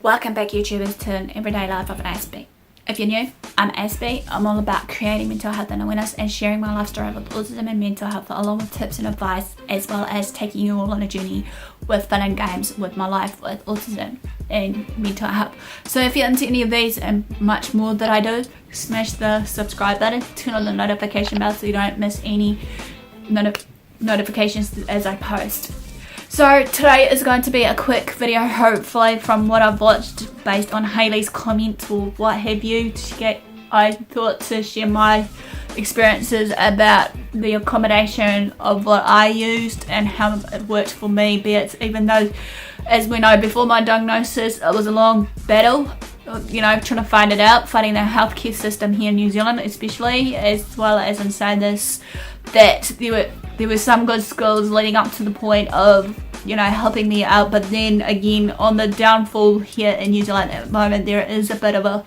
Welcome back, YouTubers, to an everyday life of an Aspie. If you're new, I'm Aspie. I'm all about creating mental health and awareness and sharing my life story with autism and mental health, along with tips and advice, as well as taking you all on a journey with fun and games with my life with autism and mental health. So if you're into any of these and much more that I do, smash the subscribe button, turn on the notification bell so you don't miss any notifications as I post. So today is going to be a quick video, hopefully from what I've watched based on Hayley's comments or what have you. I thought to share my experiences about the accommodation of what I used and how it worked for me, even though, as we know, before my diagnosis it was a long battle, trying to finding the healthcare system here in New Zealand especially, as well as inside this, that there were some good skills leading up to the point of helping me out, but then again on the downfall here in New Zealand at the moment there is a bit of a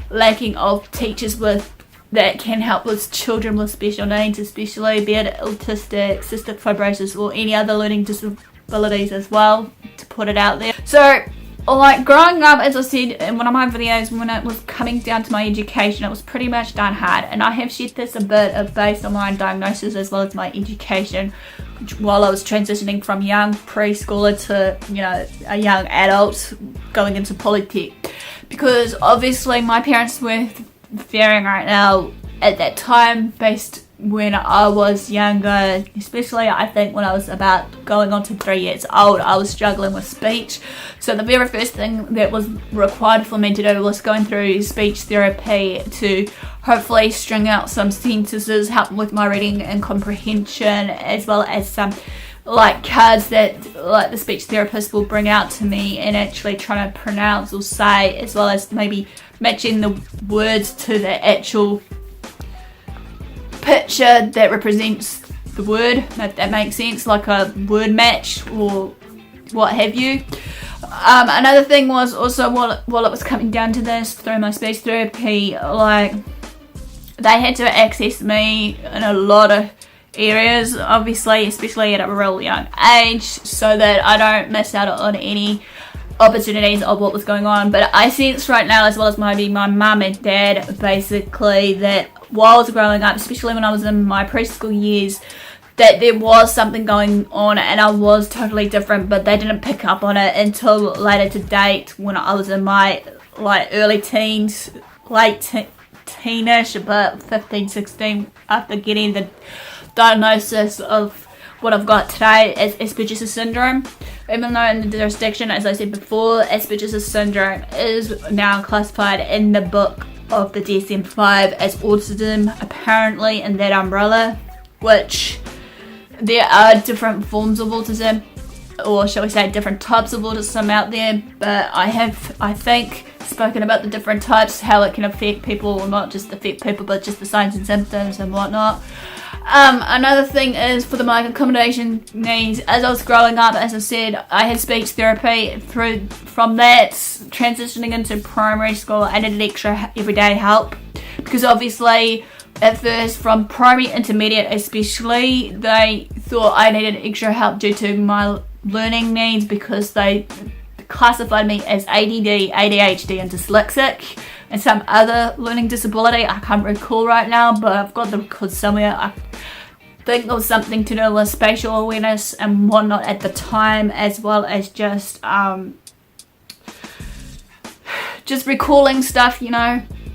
lacking of teachers that can help with children with special needs, especially be it autistic, cystic fibrosis or any other learning disabilities as well, to put it out there. So like growing up, as I said in one of my videos, when it was coming down to my education, it was pretty much done hard, and I have shared this a bit of based on my diagnosis as well as my education while I was transitioning from young preschooler to a young adult going into Polytech, because obviously my parents were faring right now at that time based when I was younger, especially I think when I was about going on to 3 years old, I was struggling with speech. So the very first thing that was required for me to do was going through speech therapy to hopefully string out some sentences, help with my reading and comprehension, as well as some cards that the speech therapist will bring out to me and actually trying to pronounce or say, as well as maybe matching the words to the actual picture that represents the word, if that makes sense, like a word match or what have you. Another thing was also while it was coming down to this through my speech therapy, they had to access me in a lot of areas, obviously, especially at a real young age, so that I don't miss out on any opportunities of what was going on. But I sense right now, as well as my mum and dad, basically, that while I was growing up, especially when I was in my preschool years, that there was something going on and I was totally different, but they didn't pick up on it until later to date when I was in my early teens, late teenish, about 15, 16, after getting the diagnosis of what I've got today as Asperger's syndrome. Even though in the jurisdiction, as I said before, Asperger's syndrome is now classified in the book of the DSM-5 as autism, apparently in that umbrella, which there are different forms of autism, or shall we say different types of autism out there, but I think, spoken about the different types, how it can affect people, or not just affect people, but just the signs and symptoms and whatnot. Another thing is for my accommodation needs. As I was growing up, as I said, I had speech therapy. From that, transitioning into primary school, I needed extra everyday help, because obviously at first, from primary, intermediate especially, they thought I needed extra help due to my learning needs, because they classified me as ADD, ADHD and dyslexic, and some other learning disability I can't recall right now, but I've got the record somewhere. I think it was something to do with spatial awareness and whatnot at the time, as well as just recalling stuff,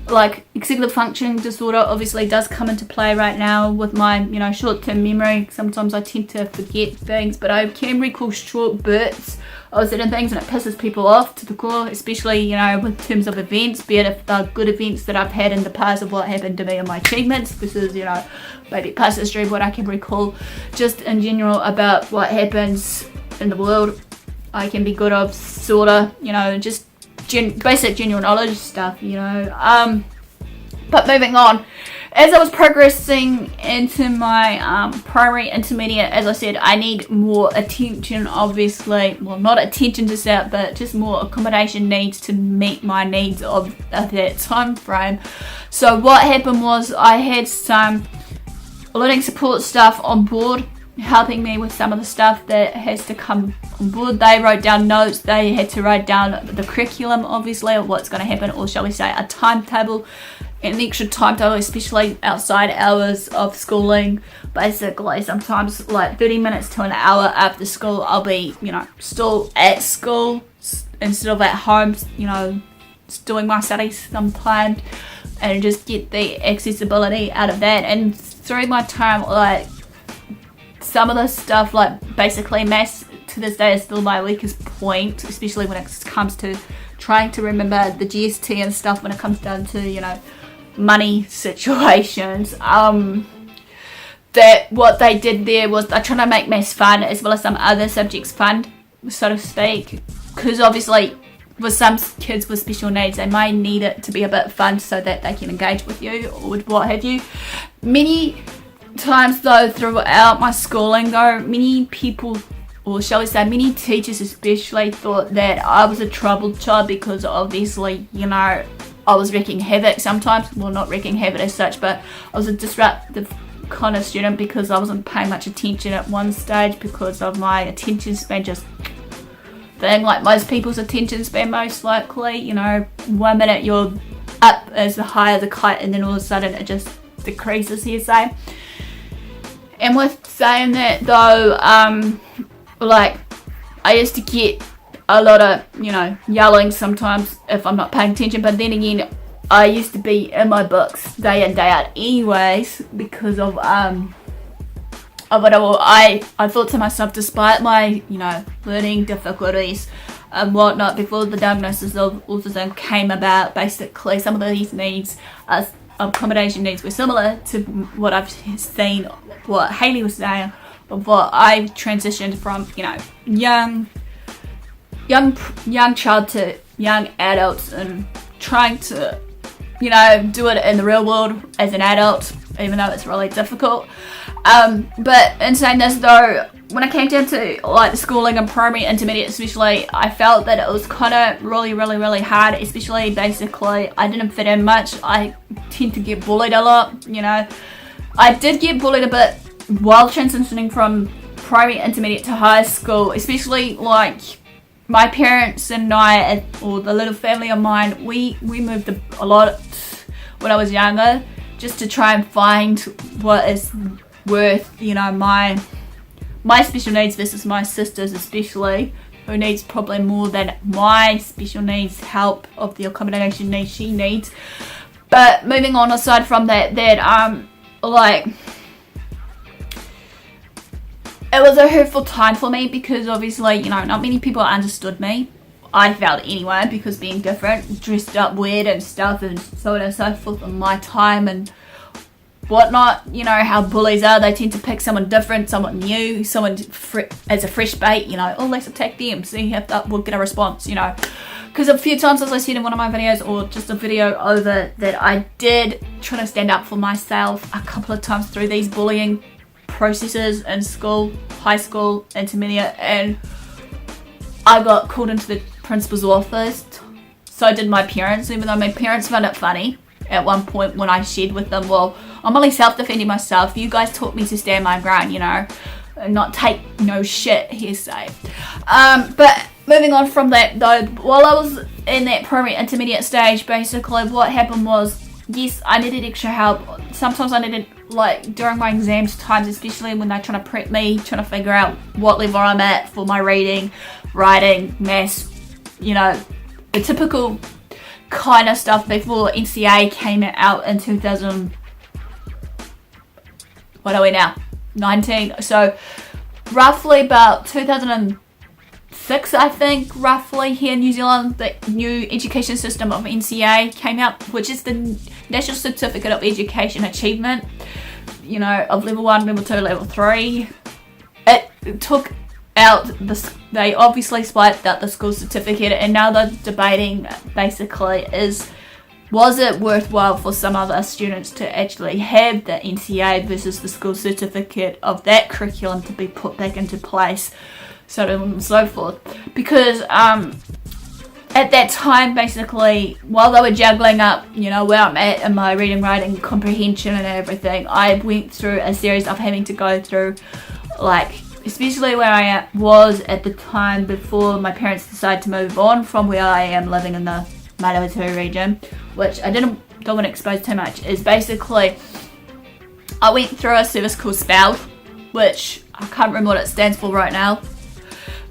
like executive functioning disorder obviously does come into play right now with my short-term memory. Sometimes I tend to forget things, but I can recall short bursts of certain things, and it pisses people off to the core, especially with terms of events, be it if they're good events that I've had in the past of what happened to me and my achievements. This is maybe past history of what I can recall just in general about what happens in the world. I can be good of sorta just basic general knowledge stuff, but moving on, as I was progressing into my primary, intermediate, as I said, I need more attention, obviously, well, not attention to that, but just more accommodation needs to meet my needs of that time frame. So what happened was I had some learning support staff on board helping me with some of the stuff that has to come on board. They wrote down notes, they had to write down the curriculum, obviously, of what's going to happen, or shall we say a timetable, an extra timetable, especially outside hours of schooling. Basically, sometimes like 30 minutes to an hour after school, I'll be, still at school instead of at home, doing my studies unplanned, and just get the accessibility out of that. And through my time, like, some of the stuff, like basically maths to this day is still my weakest point, especially when it comes to trying to remember the GST and stuff when it comes down to, money situations. That what they did there was they're trying to make maths fun as well as some other subjects fun, so to speak, because obviously with some kids with special needs, they might need it to be a bit fun so that they can engage with you or with what have you. Many times though, throughout my schooling though, many people, or shall we say many teachers especially, thought that I was a troubled child because obviously, I was wreaking havoc sometimes. Well, not wreaking havoc as such, but I was a disruptive kind of student because I wasn't paying much attention at one stage because of my attention span just thing, like most people's attention span most likely. 1 minute you're up as high as a kite and then all of a sudden it just decreases, here say. And with saying that though, like I used to get a lot of, yelling sometimes if I'm not paying attention, but then again, I used to be in my books day in, day out anyways because of whatever. I thought to myself, despite my, learning difficulties and whatnot, before the diagnosis of autism came about, basically some of these needs, accommodation needs, were similar to what I've seen, what Hayley was saying, of what I transitioned from, young child to young adults, and trying to, do it in the real world as an adult, even though it's really difficult. But in saying this though, when I came down to like the schooling and primary, intermediate especially, I felt that it was kind of really hard, especially basically I didn't fit in much. I tend to get bullied a lot, I did get bullied a bit while transitioning from primary, intermediate to high school, especially like my parents and I, or the little family of mine, we moved a lot when I was younger, just to try and find what is worth, my special needs versus my sisters especially, who needs probably more than my special needs help of the accommodation needs she needs. But moving on, aside from that, like, it was a hurtful time for me because obviously, not many people understood me. I felt anyway, because being different, dressed up weird and stuff, and so on and so forth in my time and whatnot. How bullies are, they tend to pick someone different, someone new, someone as a fresh bait, let's attack them, see if that will get a response, because a few times, as I said in one of my videos, or just a video over, that I did try to stand up for myself a couple of times through these bullying processes in school, high school, intermediate, and I got called into the principal's office. So did my parents, even though my parents found it funny at one point when I shared with them, well, I'm only self-defending myself, you guys taught me to stand my ground, and not take no shit, hearsay. But moving on from that though, while I was in that primary intermediate stage, basically what happened was, yes, I needed extra help. Sometimes I needed, like, during my exams times, especially when they're trying to prep me, trying to figure out what level I'm at for my reading, writing, maths, the typical kind of stuff before NCA came out in 2000. What are we now? 19. So roughly about 2006, I think, roughly, here in New Zealand, the new education system of NCA came out, which is the National Certificate of Education Achievement, of level 1, level 2, level 3. It took out they obviously spiked out the school certificate, and now they're debating basically was it worthwhile for some of our students to actually have the NCA versus the school certificate of that curriculum to be put back into place, so on and so forth. Because at that time, basically, while they were juggling up, where I'm at in my reading, writing, comprehension and everything, I went through a series of having to go through like especially where I was at the time before my parents decided to move on from where I am living in the Manawatu region, which I don't want to expose too much, is basically I went through a service called SPOUT, which I can't remember what it stands for right now,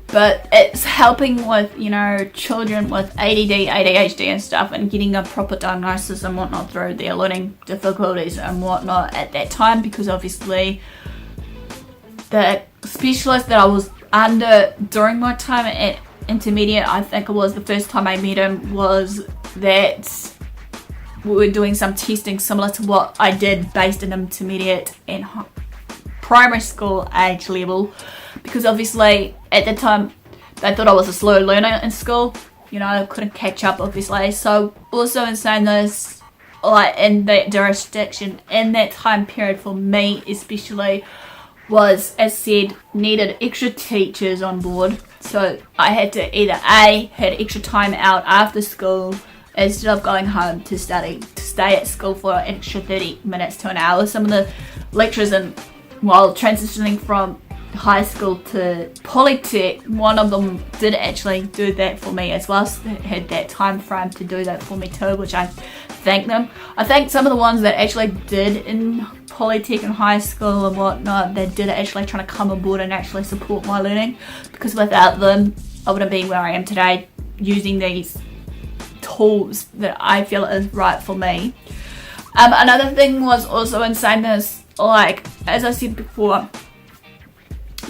but it's helping with, you know, children with ADD, ADHD and stuff, and getting a proper diagnosis and whatnot through their learning difficulties and whatnot at that time, because obviously the specialist that I was under during my time at intermediate, I think it was the first time I met him, was that we were doing some testing similar to what I did based in intermediate and primary school age level, because obviously at the time they thought I was a slow learner in school, you know, I couldn't catch up obviously. So also in saying this, like in that jurisdiction, in that time period for me especially, was, as said, needed extra teachers on board. So I had to either A, had extra time out after school instead of going home to study, to stay at school for an extra 30 minutes to an hour. Some of the lecturers, and while transitioning from high school to Polytech, one of them did actually do that for me as well, so had that time frame to do that for me too, which I thank them. I thank some of the ones that actually did in Polytech and high school and whatnot, that did actually trying to come on board and actually support my learning, because without them I wouldn't be where I am today, using these tools that I feel is right for me. Another thing was also in saying this, like as I said before,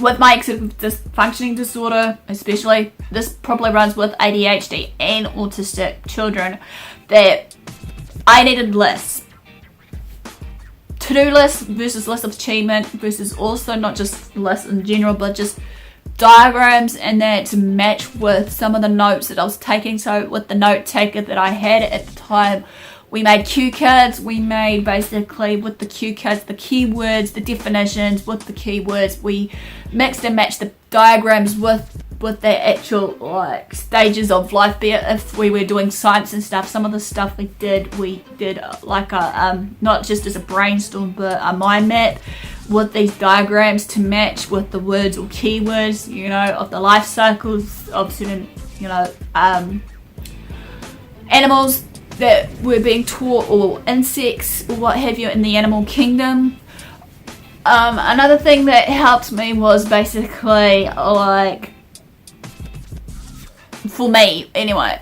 with my executive dysfunctioning disorder especially, this probably runs with ADHD and autistic children, that I needed lists. To-do lists versus list of achievement versus also not just lists in general, but just diagrams and that to match with some of the notes that I was taking. So with the note taker that I had at the time, we made cue cards. We made basically with the cue cards the keywords, the definitions with the keywords. We mixed and matched the diagrams with the actual like stages of life. Be it if we were doing science and stuff, some of the stuff we did like a not just as a brainstorm but a mind map with these diagrams to match with the words or keywords, you know, of the life cycles of certain, you know, animals that were being taught, or insects or what have you in the animal kingdom. Another thing that helped me was basically like, for me anyway,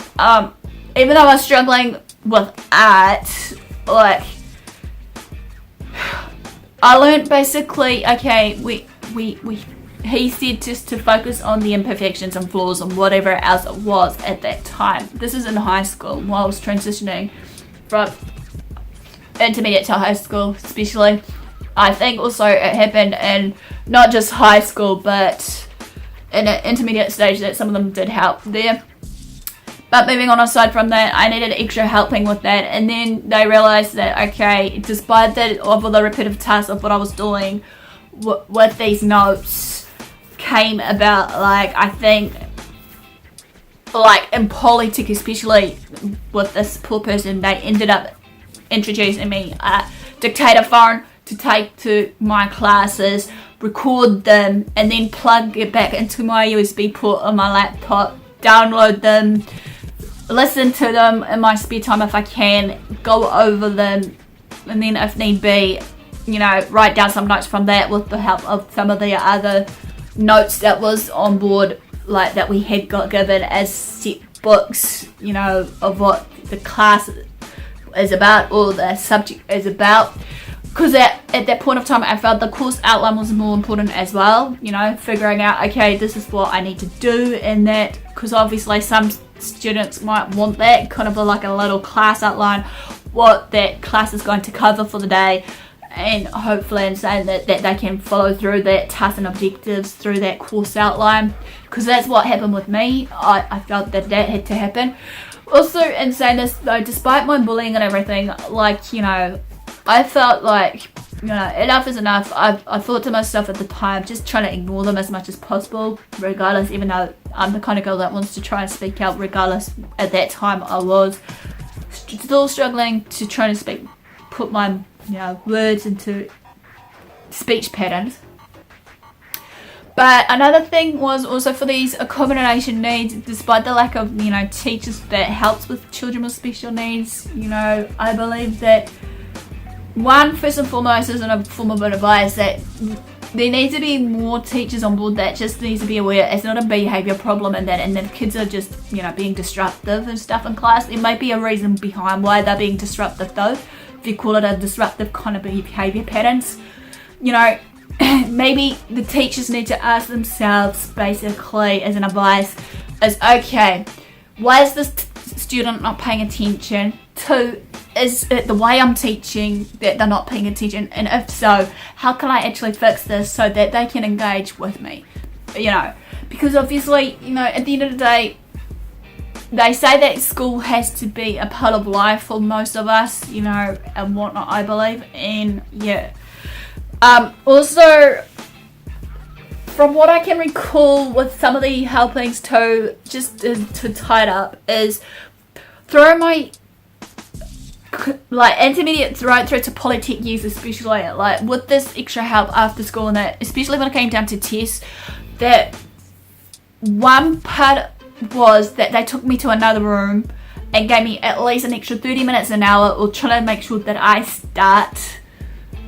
even though I was struggling with art, like I learned basically, okay, he said just to focus on the imperfections and flaws and whatever else it was at that time. This is in high school, while I was transitioning from intermediate to high school especially. I think also it happened in not just high school but in an intermediate stage, that some of them did help there. But moving on, aside from that, I needed extra helping with that, and then they realised that, okay, despite that of all the repetitive tasks of what I was doing with these notes, came about, like, I think, like in Polytech especially, with this poor person, they ended up introducing me a dictaphone to take to my classes, record them, and then plug it back into my USB port on my laptop, download them, listen to them in my spare time if I can, go over them, and then if need be, you know, write down some notes from that with the help of some of the other notes that was on board, like that we had got given as set books, you know, of what the class is about or the subject is about. Because at that point of time, I felt the course outline was more important as well, you know, figuring out, okay, this is what I need to do in that, because obviously some students might want that, kind of like a little class outline, what that class is going to cover for the day, and hopefully in saying that they can follow through that task and objectives through that course outline, because that's what happened with me. I felt that had to happen. Also, in saying this though, despite my bullying and everything, like, you know, I felt like, you know, enough is enough. I thought to myself at the time, just trying to ignore them as much as possible, regardless, even though I'm the kind of girl that wants to try and speak out, regardless, at that time I was still struggling to try to put my, you know, words into speech patterns. But another thing was also for these accommodation needs, despite the lack of, teachers that helps with children with special needs, I believe that one, first and foremost, is in a form of advice that there needs to be more teachers on board that just needs to be aware it's not a behaviour problem and the kids are just, being disruptive and stuff in class. There might be a reason behind why they're being disruptive though, if you call it a disruptive kind of behaviour patterns. Maybe the teachers need to ask themselves basically as an advice is, okay, why is this student not paying attention? 2, is it the way I'm teaching that they're not paying attention? And if so, how can I actually fix this so that they can engage with me? Because obviously, at the end of the day, they say that school has to be a part of life for most of us, and whatnot, I believe. And yeah. Also, from what I can recall with some of the helpings too, just to tie it up, is through my intermediate right through to Polytech years, especially with this extra help after school, and that especially when it came down to tests, that one part was that they took me to another room and gave me at least an extra 30 minutes an hour, or trying to make sure that I start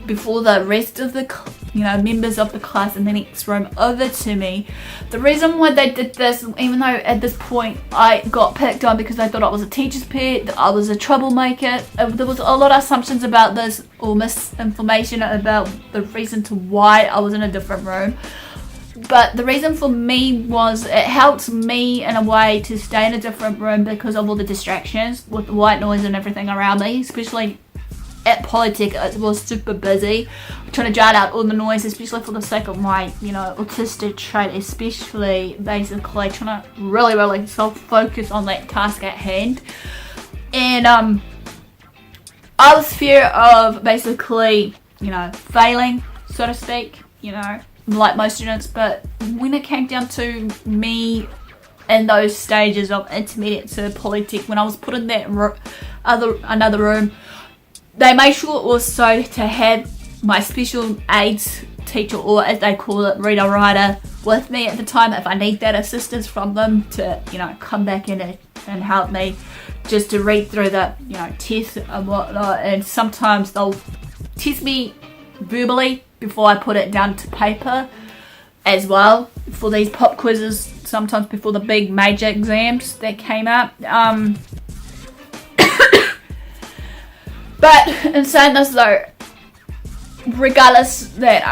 before the rest of the members of the class in the next room over to me. The reason why they did this, even though at this point I got picked on because they thought I was a teacher's pet, that I was a troublemaker, there was a lot of assumptions about this, or misinformation about the reason to why I was in a different room. But the reason for me was it helped me in a way to stay in a different room because of all the distractions with the white noise and everything around me, especially at Polytech. It was super busy, trying to drown out all the noise, especially for the sake of my, autistic trait, especially basically trying to really self-focus on that task at hand. And I was fear of basically, failing, so to speak, like most students. But when it came down to me in those stages of intermediate to Polytech, when I was put in that another room, they made sure also to have my special aids teacher, or as they call it, reader writer, with me at the time if I need that assistance from them to, come back in and help me just to read through the, tests and whatnot. And sometimes they'll test me verbally before I put it down to paper as well for these pop quizzes, sometimes before the big major exams that came up. But in saying this though, regardless that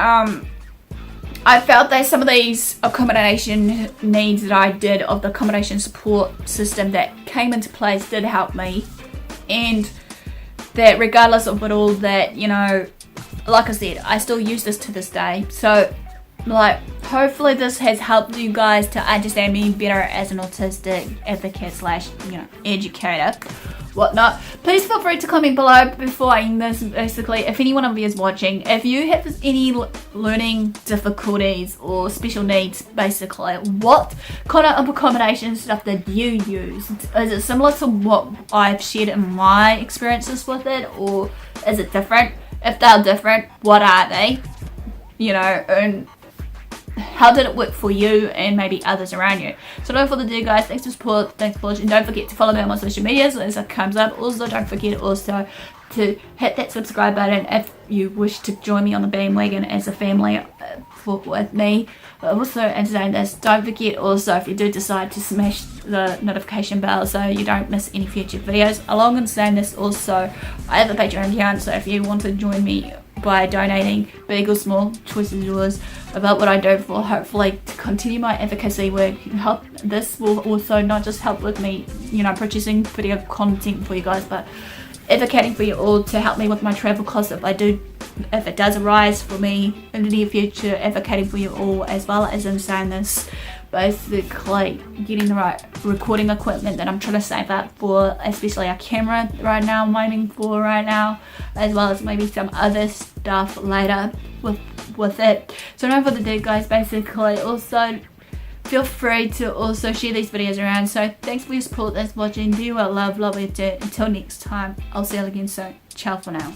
I felt that some of these accommodation needs that I did of the accommodation support system that came into place did help me, and that regardless of it all, that like I said, I still use this to this day. So hopefully this has helped you guys to understand me better as an autistic advocate / educator, whatnot. Please feel free to comment below before I end this. Basically, if anyone of you is watching, if you have any learning difficulties or special needs, basically, what kind of accommodation stuff that you use? Is it similar to what I've shared in my experiences with it, or is it different? If they're different, what are they? And how did it work for you and maybe others around you? So no further ado, guys, thanks for support, thanks for watching. Don't forget to follow me on my social medias as it comes up. Also, don't forget also to hit that subscribe button if you wish to join me on the bandwagon as a family with me. Also, in saying this, don't forget also, if you do decide to smash the notification bell so you don't miss any future videos. Along in saying this also, I have a Patreon account, so if you want to join me by donating, big or small, choice is yours, about what I do for hopefully to continue my advocacy work. This will also not just help with me, producing video content for you guys, but advocating for you all to help me with my travel costs if it does arise for me in the near future, advocating for you all, as well as in saying this, basically getting the right recording equipment that I'm trying to save up for, especially a camera right now I'm waiting for right now, as well as maybe some other stuff later with it. So no further ado, guys, basically also feel free to also share these videos around. So thanks for your support, thanks for watching, do you well, love you too. Until next time, I'll see you again soon. Ciao for now.